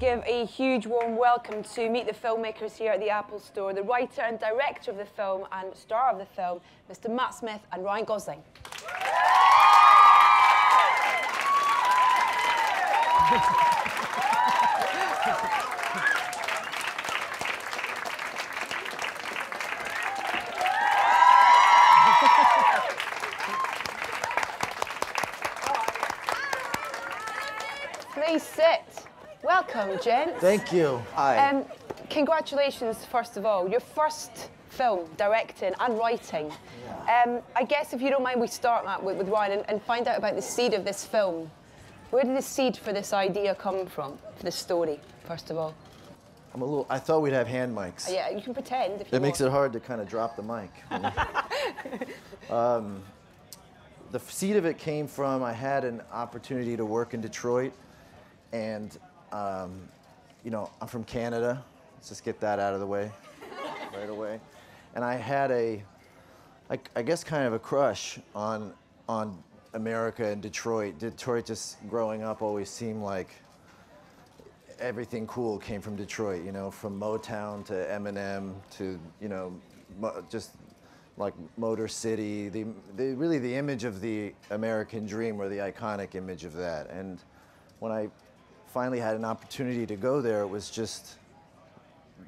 Give a huge warm welcome to meet the filmmakers here at the Apple Store, the writer and director of the film and star of the film, Mr. Matt Smith and Ryan Gosling. Please sit. Welcome, gents. Thank you. Hi. Congratulations, first of all. Your first film, directing and writing. Yeah. I guess if you don't mind, we start, Matt, with Ryan and find out about the seed of this film. Where did the seed for this idea come from, for this story, first of all? I thought we'd have hand mics. Yeah, you can pretend if you want. It makes it hard to kind of drop the mic. The seed of it came from, I had an opportunity to work in Detroit, and you know, I'm from Canada. Let's just get that out of the way right away. And I had I guess kind of a crush on America and Detroit. Detroit, just growing up, always seemed like everything cool came from Detroit, you know, from Motown to Eminem to, you know, just like Motor City. Really the image of the American dream, or the iconic image of that. And when I finally had an opportunity to go there, it was just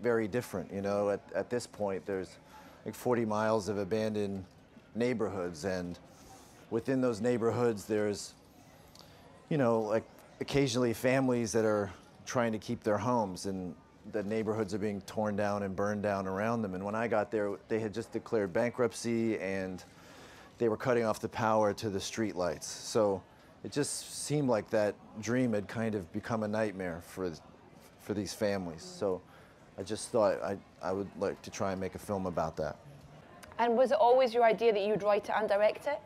very different, you know. At this point, there's like 40 miles of abandoned neighborhoods, and within those neighborhoods, there's, you know, like occasionally families that are trying to keep their homes, and the neighborhoods are being torn down and burned down around them. And when I got there, they had just declared bankruptcy, and they were cutting off the power to the street lights. So it just seemed like that dream had kind of become a nightmare for these families. So I just thought I would like to try and make a film about that. And was it always your idea that you'd write it and direct it?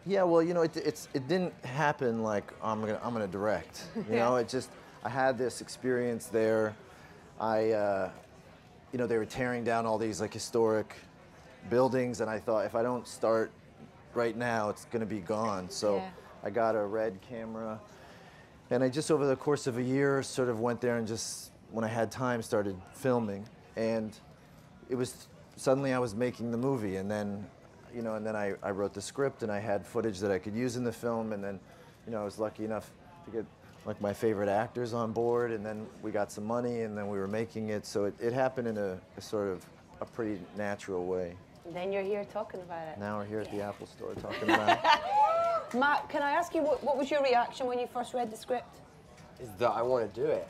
Yeah, well, you know, it didn't happen like, oh, I'm gonna direct. You know, it just, I had this experience there. You know, they were tearing down all these like historic buildings, and I thought, if I don't start right now, it's gonna be gone. So yeah. I got a Red camera, and I just, over the course of a year, sort of went there and just, when I had time, started filming. And it was, suddenly I was making the movie, and then, you know, and then I wrote the script, and I had footage that I could use in the film, and then, you know, I was lucky enough to get like my favorite actors on board, and then we got some money, and then we were making it. So it happened in a sort of a pretty natural way. And then you're here talking about it. Now we're here at the Apple Store talking about it. Matt, can I ask you, what was your reaction when you first read the script? Is that I want to do it.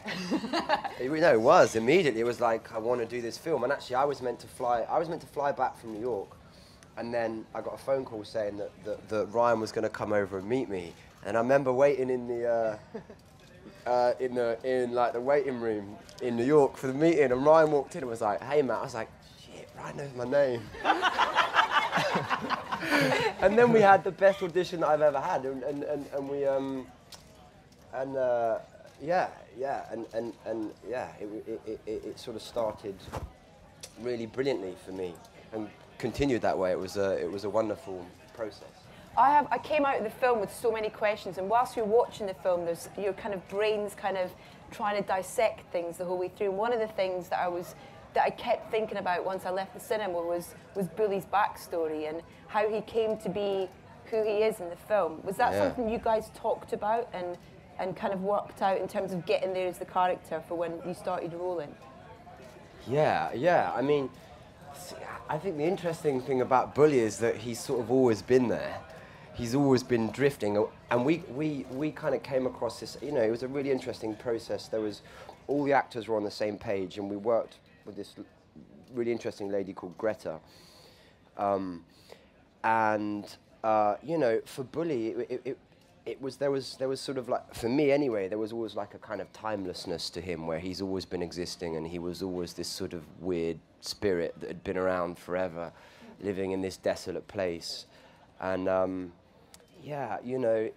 No, it was immediately. It was like, I want to do this film. And actually, I was meant to fly back from New York, and then I got a phone call saying that Ryan was going to come over and meet me. And I remember waiting in the in like the waiting room in New York for the meeting, and Ryan walked in and was like, "Hey, Matt." I was like, "Shit, Ryan knows my name." And then we had the best audition that I've ever had, and we it sort of started really brilliantly for me, and continued that way. It was a wonderful process. I came out of the film with so many questions, and whilst you're watching the film, there's your kind of brains kind of trying to dissect things the whole way through. And one of the things that I kept thinking about once I left the cinema was Bully's backstory and how he came to be who he is in the film. Was that something you guys talked about and kind of worked out in terms of getting there as the character for when you started rolling? Yeah. I mean, I think the interesting thing about Bully is that he's sort of always been there. He's always been drifting, and we kind of came across this, you know, it was a really interesting process. There was, all the actors were on the same page, and we worked with this really interesting lady called Greta. You know, for Bully, there was sort of like, for me anyway, there was always like a kind of timelessness to him, where he's always been existing, and he was always this sort of weird spirit that had been around forever, living in this desolate place. And yeah, you know,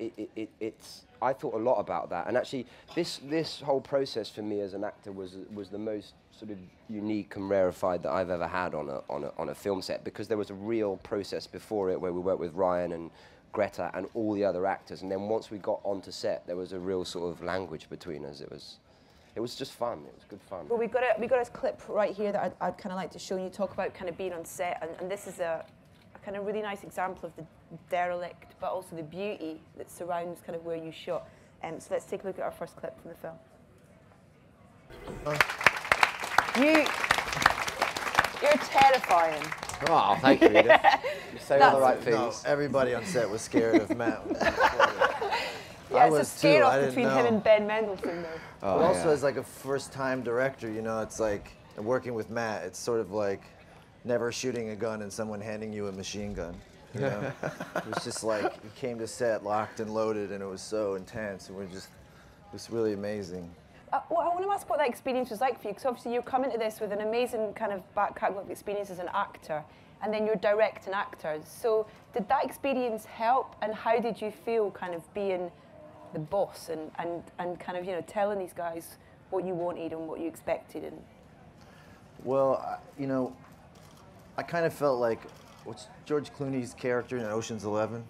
I thought a lot about that, and actually this whole process for me as an actor was the most sort of unique and rarefied that I've ever had on a film set, because there was a real process before it where we worked with Ryan and Greta and all the other actors. And then once we got onto set, there was a real sort of language between us. It was just fun. It was good fun. Well, we got a clip right here that I'd kind of like to show you. Talk about kind of being on set, and this is a kind of really nice example of the derelict, but also the beauty that surrounds kind of where you shot. So let's take a look at our first clip from the film. You're terrifying. Oh, thank you, Edith. You say all the right things. No, everybody on set was scared of Matt. Yeah, I it's a was scare too. off I didn't between know. him and Ben Mendelsohn, though. Oh, But also, yeah. as like a first-time director, you know, it's like working with Matt. It's sort of like never shooting a gun and someone handing you a machine gun. You know, it was just like he came to set locked and loaded, and it was so intense, and it was really amazing. Well, I want to ask what that experience was like for you, because obviously you're coming to this with an amazing kind of back catalogue experience as an actor, and then you're directing actors. So did that experience help, and how did you feel kind of being the boss and kind of, you know, telling these guys what you wanted and what you expected? And Well, you know, I kind of felt like, what's George Clooney's character in Ocean's 11?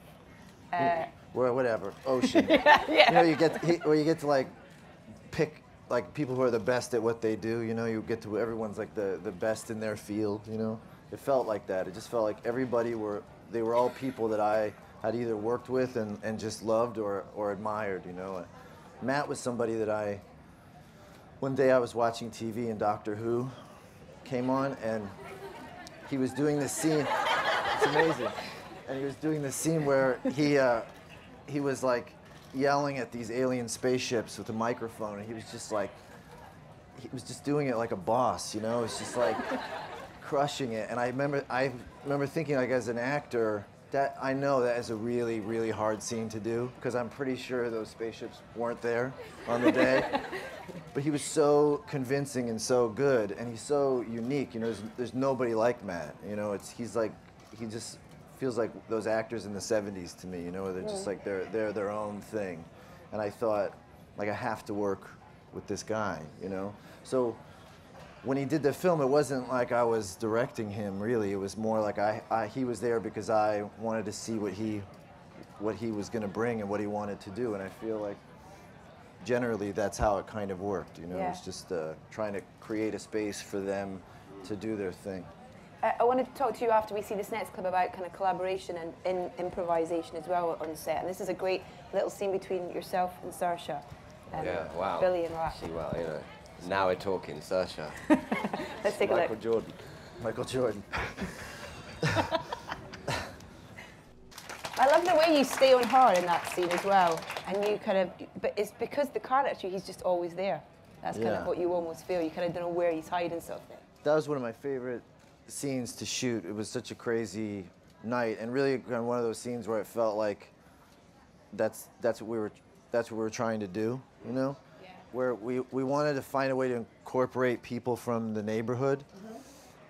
Well, whatever, Ocean. yeah. You know, you get to like pick like people who are the best at what they do. You know, you get to everyone's like the best in their field. You know, it felt like that. It just felt like they were all people that I had either worked with and just loved or admired. You know, Matt was somebody that one day I was watching TV and Doctor Who came on, and he was doing this scene. It's amazing. And he was doing this scene where he was like yelling at these alien spaceships with a microphone, and he was just doing it like a boss, you know? It's just like crushing it. And I remember thinking, like, as an actor, that I know that is a really, really hard scene to do, because I'm pretty sure those spaceships weren't there on the day. But he was so convincing and so good, and he's so unique. You know, there's nobody like Matt. You know, he just feels like those actors in the '70s to me. You know, where they're just like they're their own thing. And I thought, like, I have to work with this guy. You know, so when he did the film, it wasn't like I was directing him. Really, it was more like he was there because I wanted to see what he was going to bring and what he wanted to do. And I feel like generally that's how it kind of worked. You know, Yeah. it's just trying to create a space for them to do their thing. I wanted to talk to you after we see this next clip about kind of collaboration and improvisation as well on set. And this is a great little scene between yourself and Saoirse. Yeah, wow. Billy and Rat. See, well, you know, now we're talking, Saoirse. Let's take a Michael look. Jordan. Michael Jordan. I love the way you stay on her in that scene as well. And you kind of, but it's because the character, he's just always there. That's kind of what you almost feel. You kind of don't know where he's hiding something. That was one of my favorite scenes to shoot. It was such a crazy night, and really kind of one of those scenes where it felt like that's what we were trying to do, you know? Yeah. Where we wanted to find a way to incorporate people from the neighborhood,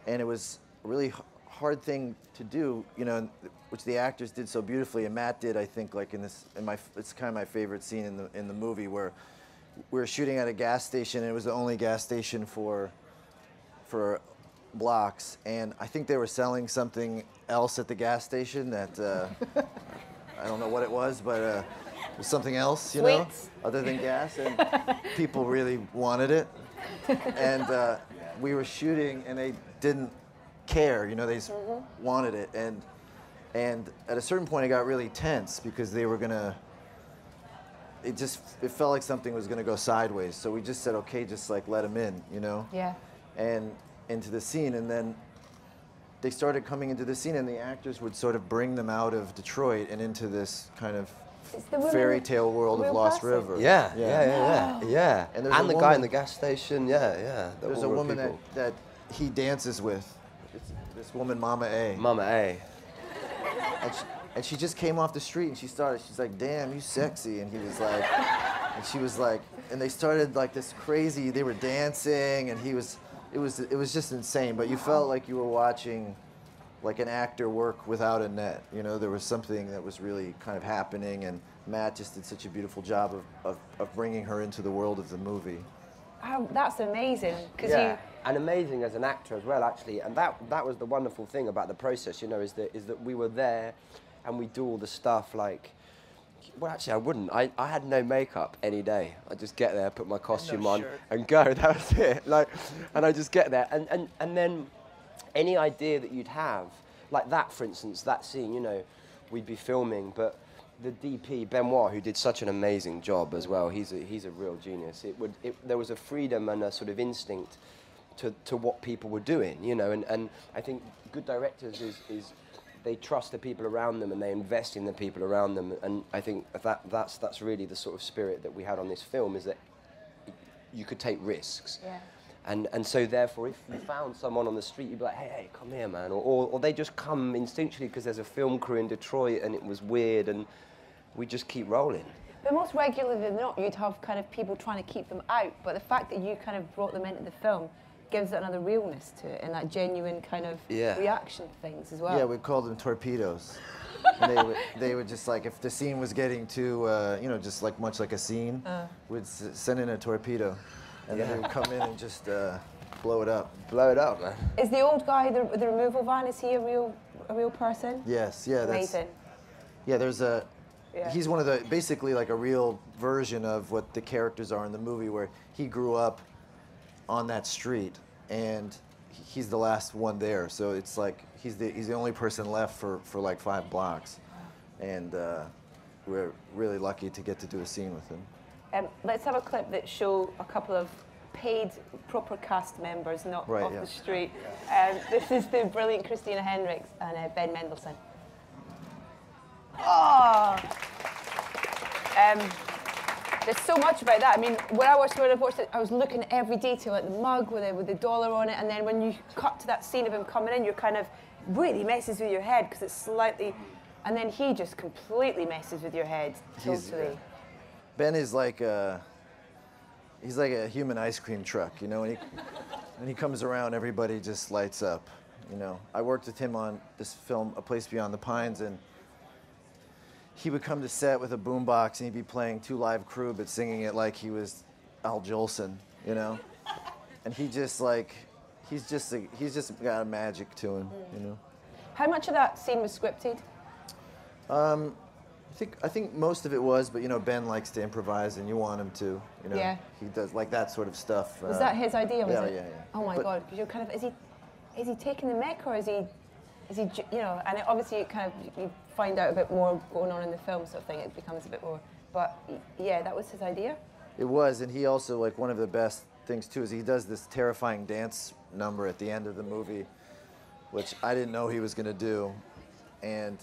and it was a really hard thing to do, you know, which the actors did so beautifully, and Matt did, I think, like it's kind of my favorite scene in the movie, where we were shooting at a gas station, and it was the only gas station for blocks, and I think they were selling something else at the gas station that I don't know what it was, but it was something else, you know, other than gas, and people really wanted it. And we were shooting, and they didn't care, you know, they just wanted it. And at a certain point, it got really tense because they were gonna. It felt like something was gonna go sideways. So we just said, okay, just like let them in, you know. Yeah. And into the scene, and then they started coming into the scene, and the actors would sort of bring them out of Detroit and into this kind of fairy tale world of Lost River. Yeah. And And the guy in the gas station, yeah. There's a woman that he dances with. It's this woman, Mama A. Mama A. And she just came off the street, and she's like, damn, you sexy. And he was like, and she was like, and they started like this crazy, they were dancing, and it was just insane. But you felt like you were watching like an actor work without a net. You know, there was something that was really kind of happening, and Matt just did such a beautiful job of bringing her into the world of the movie. Oh, that's amazing. Yeah, and amazing as an actor as well, actually. And that was the wonderful thing about the process, you know, is that we were there and we do all the stuff like. Well, actually, I wouldn't. I had no makeup any day. I just get there, put my costume on, and go. That was it. Like, and I just get there, and then any idea that you'd have, like that, for instance, that scene, you know, we'd be filming, but the DP Benoit, who did such an amazing job as well, he's a real genius. There was a freedom and a sort of instinct to what people were doing, you know, and I think good directors is they trust the people around them and they invest in the people around them, and I think that's really the sort of spirit that we had on this film, is that you could take risks. Yeah. And so therefore, if you found someone on the street, you'd be like, hey, come here, man. Or they just come instinctually because there's a film crew in Detroit and it was weird, and we just keep rolling. But most regularly than not, you'd have kind of people trying to keep them out, but the fact that you kind of brought them into the film gives it another realness to it and that genuine kind of reaction to things as well. Yeah, we called them torpedoes. And they would just like, if the scene was getting too, you know, just like much like a scene, we'd send in a torpedo. And then they would come in and just blow it up. Blow it up, man. Is the old guy, the removal van, is he a real person? Yes, yeah. Amazing. Yeah, there's a, he's one of the, basically like a real version of what the characters are in the movie, where he grew up on that street and he's the last one there. So it's like, he's the only person left for like 5 blocks. And we're really lucky to get to do a scene with him. Let's have a clip that show a couple of paid, proper cast members, not off the street. This is the brilliant Christina Hendricks and Ben Mendelsohn. Oh! There's so much about that. I mean, when I watched it, I was looking at every detail, at the mug with the dollar on it, and then when you cut to that scene of him coming in, you're kind of really messes with your head because it's slightly, and then he just completely messes with your head, totally. Ben is like he's like a human ice cream truck, you know. When he comes around, everybody just lights up, you know. I worked with him on this film, A Place Beyond the Pines, and he would come to set with a boombox and he'd be playing 2 live crew, but singing it like he was Al Jolson, you know. And he just like, he's just got a magic to him, you know. How much of that scene was scripted? I think most of it was, but you know, Ben likes to improvise, and you want him to, you know. Yeah. He does like that sort of stuff. Was that his idea? Was it? Yeah. Oh my God! Because you're kind of, is he taking the mick, or is he, you know? And obviously, you find out a bit more going on in the film, sort of thing. It becomes a bit more. But yeah, that was his idea. It was, and he also, like, one of the best things too is he does this terrifying dance number at the end of the movie, which I didn't know he was going to do, and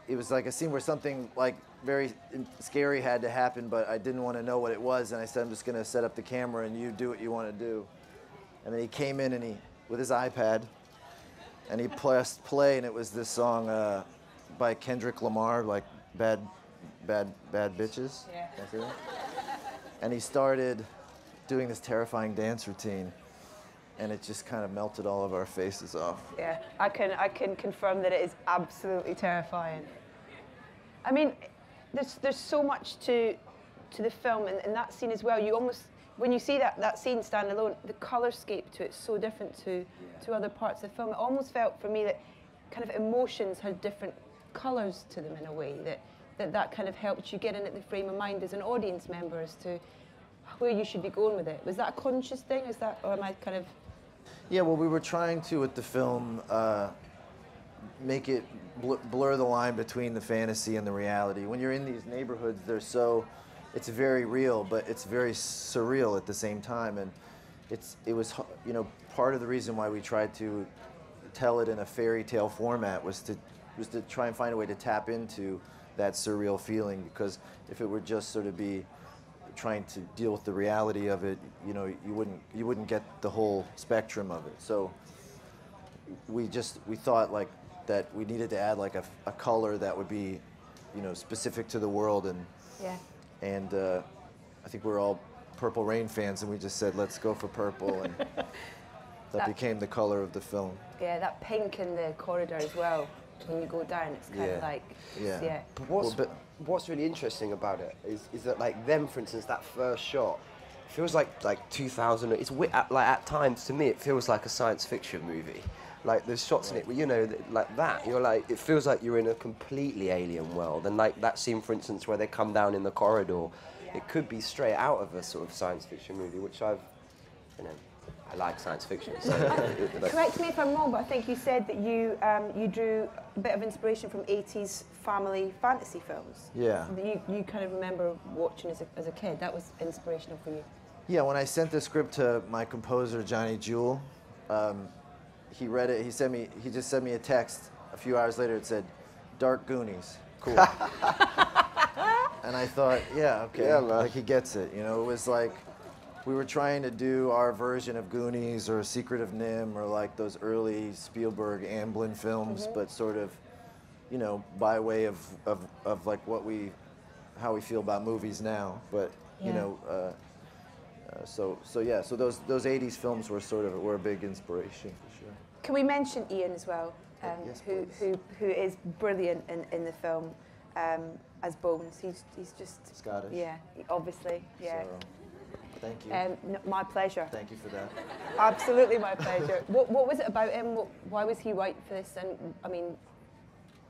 it was like a scene where something like very scary had to happen, but I didn't want to know what it was, and I said, I'm just going to set up the camera and you do what you want to do. And then he came in and with his iPad, and he pressed play, and it was this song by Kendrick Lamar, like Bad Bitches. Yeah. That's it. And he started doing this terrifying dance routine, and it just kind of melted all of our faces off. Yeah, I can confirm that it is absolutely terrifying. I mean, there's so much to the film and that scene as well. You almost, when you see that scene stand alone, the colorscape to it's so different to other parts of the film. It almost felt for me that kind of emotions had different colors to them in a way, that kind of helped you get in at the frame of mind as an audience member as to where you should be going with it. Was that a conscious thing? Is that, or am I kind of? Yeah, well, we were trying to, with the film, make it blur the line between the fantasy and the reality. When you're in these neighborhoods, it's very real, but it's very surreal at the same time. And it was, you know, part of the reason why we tried to tell it in a fairy tale format was to try and find a way to tap into that surreal feeling, because if it were just sort of be trying to deal with the reality of it, you know, you wouldn't get the whole spectrum of it. So we thought like that we needed to add like a color that would be, you know, specific to the world, and I think we're all Purple Rain fans, and we just said let's go for purple, and that became the color of the film. Yeah, that pink in the corridor as well. When you go down, it's kind of like, But what's really interesting about it is that, like, them, for instance, that first shot feels like 2000. It's like, at times to me it feels like a science fiction movie. Like there's shots in it where, you know, like that, you're like, it feels like you're in a completely alien world. And like that scene, for instance, where they come down in the corridor, it could be straight out of a sort of science fiction movie, which I've, you know, I like science fiction. So correct me if I'm wrong, but I think you said that you you drew a bit of inspiration from 80s family fantasy films. Yeah. That you kind of remember watching as a kid. That was inspirational for you. Yeah, when I sent the script to my composer, Johnny Jewell, he read it, he just sent me a text a few hours later. It said, "Dark Goonies, cool." And I thought, yeah, okay, Yeah, man. like he gets it. You know, it was like we were trying to do our version of Goonies or Secret of Nim or like those early Spielberg Amblin films, but sort of, you know, by way of like how we feel about movies now. But you know, so those 80s films were a big inspiration for sure. Can we mention Ian as well, Yes, who is brilliant in the film as Bones? He's just Scottish. Yeah, obviously. Yeah. So, thank you. My pleasure. Thank you for that. Absolutely my pleasure. What was it about him? Why was he right for this? And I mean,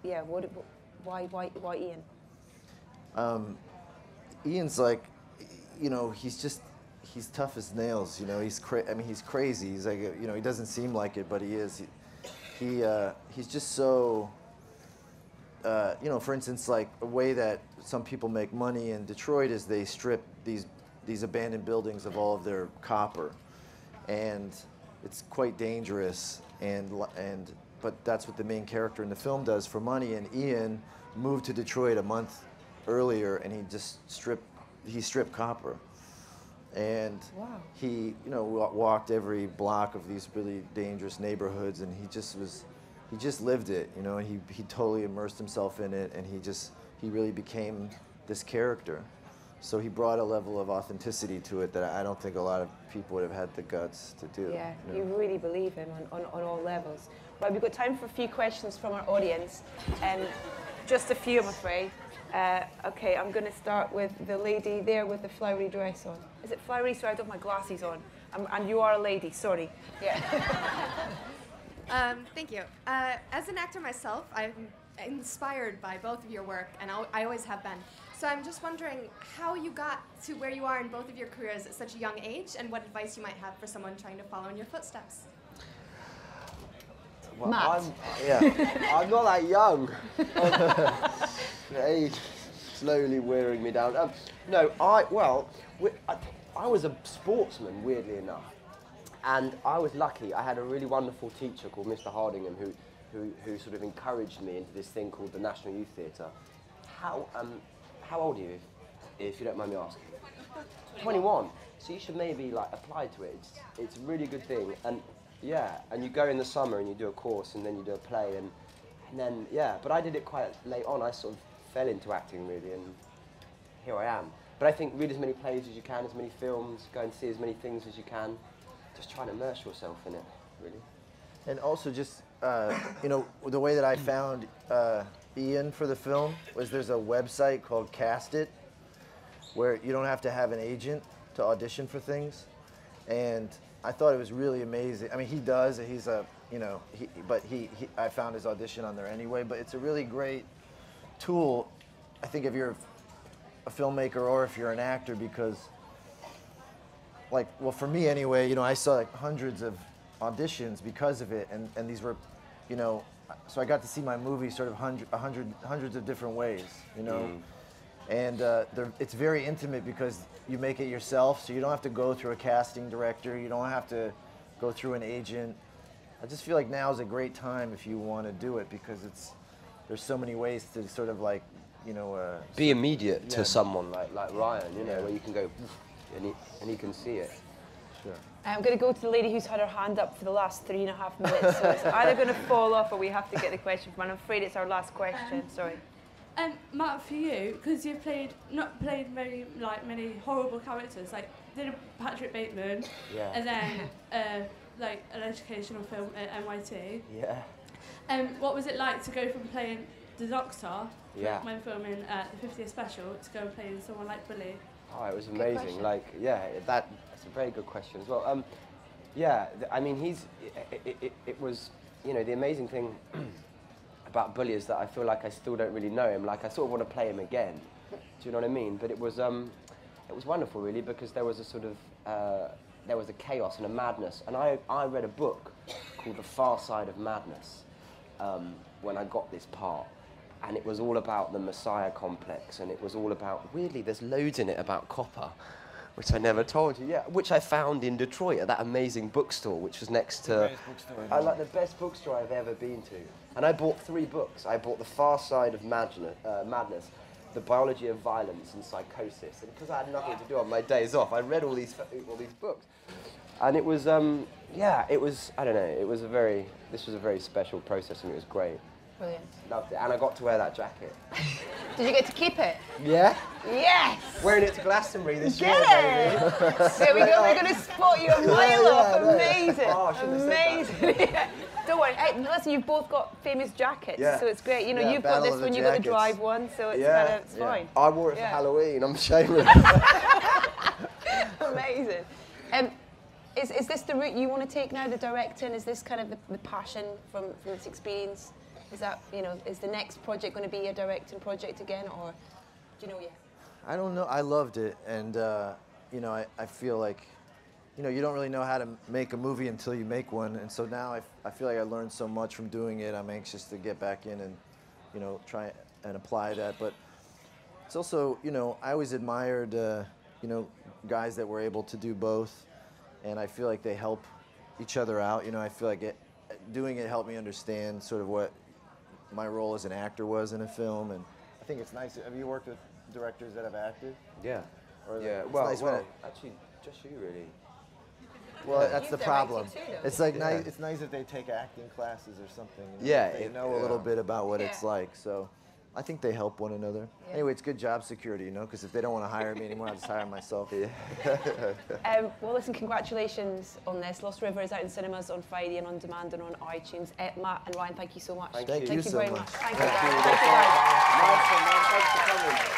yeah, why Ian? Ian's like, you know, he's tough as nails. You know, he's crazy. He's like, you know, he doesn't seem like it, but he is. He's just so. You know, for instance, like a way that some people make money in Detroit is they strip these abandoned buildings of all of their copper, and it's quite dangerous. But that's what the main character in the film does for money. And Ian moved to Detroit a month earlier, and he stripped copper. And Wow. he, you know, walked every block of these really dangerous neighborhoods, and he just lived it, you know. And he totally immersed himself in it, and he really became this character. So he brought a level of authenticity to it that I don't think a lot of people would have had the guts to do. Yeah, you you know? really believe him on all levels. Right, we've got time for a few questions from our audience. Just a few, I'm afraid. Okay, I'm going to start with the lady there with the flowery dress on. Is it flowery? Sorry, I don't have my glasses on. And you are a lady, sorry. Yeah. Thank you. As an actor myself, I'm inspired by both of your work, and I always have been. So I'm just wondering how you got to where you are in both of your careers at such a young age, and what advice you might have for someone trying to follow in your footsteps. Well, Matt. I'm not that young. Age slowly wearing me down. No, I was a sportsman, weirdly enough, and I was lucky. I had a really wonderful teacher called Mr. Hardingham who sort of encouraged me into this thing called the National Youth Theatre. How old are you, if you don't mind me asking? 21. So you should maybe like apply to it. It's a really good thing. And yeah, and you go in the summer and you do a course and then you do a play and then, yeah. But I did it quite late on. I sort of fell into acting really, and here I am. But I think read as many plays as you can, as many films, go and see as many things as you can. Just try and immerse yourself in it, really. And also just, you know, the way that I found Ian for the film was there's a website called Cast It, where you don't have to have an agent to audition for things. And I thought it was really amazing. I mean, he does, he's a, you know, I found his audition on there anyway, but it's a really great tool, I think, if you're a filmmaker or if you're an actor, because, like, well, for me anyway, you know, I saw like hundreds of auditions because of it, and these were, you know, so I got to see my movie sort of hundreds of different ways, you know. And it's very intimate because you make it yourself, so you don't have to go through a casting director, you don't have to go through an agent. I just feel like now is a great time if you want to do it, because there's so many ways to sort of like, you know, be immediate to someone like Ryan, you know, where you can go and he can see it. Sure. I'm going to go to the lady who's had her hand up for the last 3.5 minutes, so it's either going to fall off or we have to get the question from her. I'm afraid it's our last question, sorry. Matt, for you, because you've not played many horrible characters, like did a Patrick Bateman, and then like an educational film at NYT. Yeah. What was it like to go from playing the Doctor Yeah. when filming the 50th special to go and playing someone like Billy? Oh, it was amazing. Like, yeah, that's a very good question as well. Yeah, I mean, it was you know, the amazing thing about Bully is that I feel like I still don't really know him. Like, I sort of want to play him again. Do you know what I mean? But it was wonderful, really, because there was a sort of, there was a chaos and a madness. And I read a book called The Far Side of Madness when I got this part. And it was all about the Messiah complex, and it was all about, weirdly, there's loads in it about copper, which I never told you, which I found in Detroit at that amazing bookstore, which was next to, the best bookstore I've ever been to. And I bought 3 books. I bought The Far Side of Madness, The Biology of Violence, and Psychosis. And because I had nothing to do on my days off, I read all these books. And it was, it was, I don't know, this was a very special process, and it was great. Brilliant. Loved it, and I got to wear that jacket. Did you get to keep it? Yeah. Yes! Wearing it to Glastonbury this year, baby. There we go, we're going to spot you a mile off. no. Amazing. Oh, I shouldn't have said Amazing. Don't worry. Hey, listen, you've both got famous jackets, so it's great. You know, you've got Battle this of one, the you've got the Jackets. drive one, so it's kind of, it's fine. I wore it for Halloween, I'm shameless. Amazing. Is this the route you want to take now, the directing? Is this kind of the passion from this experience? Is that, you know, is the next project going to be a directing project again, or do you know yet? I don't know. I loved it, and you know, I feel like, you know, you don't really know how to make a movie until you make one, and so now I feel like I learned so much from doing it. I'm anxious to get back in and, you know, try and apply that. But it's also, you know, I always admired, you know, guys that were able to do both, and I feel like they help each other out. You know, I feel like doing it helped me understand sort of what my role as an actor was in a film, and I think it's nice. Have you worked with directors that have acted? Yeah. It's Well, nice actually, just you, really. Well, that's the problem. Too, though. It's like nice. It's nice if they take acting classes or something. You know, Yeah, if they know a little bit about what it's like. So, I think they help one another. Yeah. Anyway, it's good job security, you know, because if they don't want to hire me anymore, I'll just hire myself. Well, listen, congratulations on this. Lost River is out in cinemas on Friday and on demand and on iTunes. Matt and Ryan, thank you so much. Thank you so very much. much. Thank you, Thank guys. you. Thank you, guys. Nice one, man. Thanks for coming.